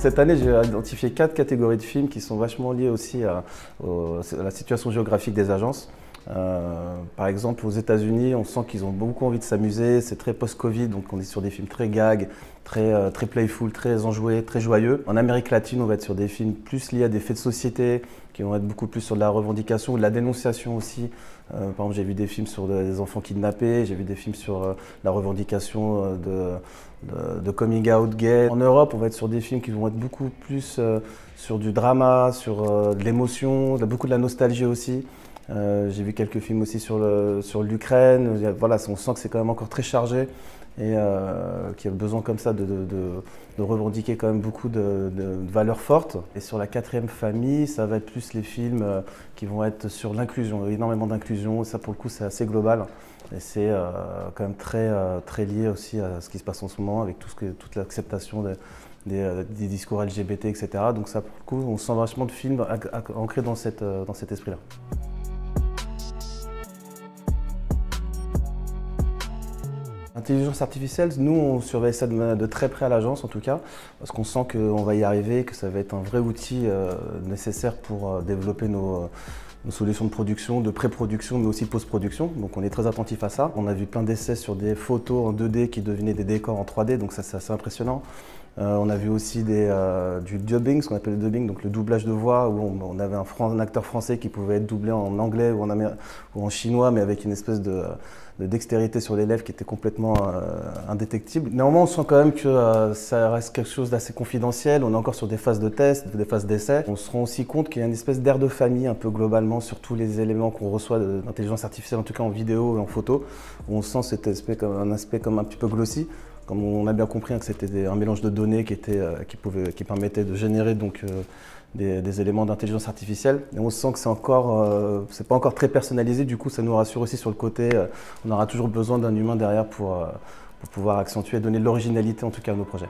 Cette année, j'ai identifié 4 catégories de films qui sont vachement liées aussi à la situation géographique des agences. Par exemple, aux États-Unis, on sent qu'ils ont beaucoup envie de s'amuser. C'est très post-Covid, donc on est sur des films très gags, très playful, très enjoués, très joyeux. En Amérique latine, on va être sur des films plus liés à des faits de société, qui vont être beaucoup plus sur de la revendication ou de la dénonciation aussi. Par exemple, j'ai vu des films sur des enfants kidnappés, j'ai vu des films sur la revendication de coming out gay. En Europe, on va être sur des films qui vont être beaucoup plus sur du drama, sur de l'émotion, beaucoup de la nostalgie aussi. J'ai vu quelques films aussi sur l'Ukraine. Voilà, on sent que c'est quand même encore très chargé et qu'il y a besoin comme ça de revendiquer quand même beaucoup de valeurs fortes. Et sur la 4e famille, ça va être plus les films qui vont être sur l'inclusion, énormément d'inclusion. Ça, pour le coup, c'est assez global et c'est quand même très lié aussi à ce qui se passe en ce moment avec toute l'acceptation des discours LGBT, etc. Donc ça, pour le coup, on sent vachement de films ancrés dans cet esprit-là. L'intelligence artificielle, nous on surveille ça de très près à l'agence en tout cas, parce qu'on sent qu'on va y arriver, que ça va être un vrai outil nécessaire pour développer nos solutions de production, de pré-production, mais aussi de post-production. Donc on est très attentif à ça. On a vu plein d'essais sur des photos en 2D qui devenaient des décors en 3D, donc ça c'est assez impressionnant. On a vu aussi du dubbing, ce qu'on appelle le dubbing, donc le doublage de voix, où on avait un acteur français qui pouvait être doublé en anglais ou en chinois, mais avec une espèce de dextérité sur les lèvres qui était complètement indétectible. Néanmoins, on sent quand même que ça reste quelque chose d'assez confidentiel. On est encore sur des phases de test, des phases d'essai. On se rend aussi compte qu'il y a une espèce d'air de famille un peu globalement sur tous les éléments qu'on reçoit d'intelligence artificielle, en tout cas en vidéo et en photo, où on sent cet aspect comme un aspect comme un petit peu glossy. Comme on a bien compris que c'était un mélange de données qui permettait de générer donc, des éléments d'intelligence artificielle. Et on sent que c'est pas encore très personnalisé, du coup ça nous rassure aussi sur le côté, on aura toujours besoin d'un humain derrière pour pouvoir accentuer et donner de l'originalité en tout cas à nos projets.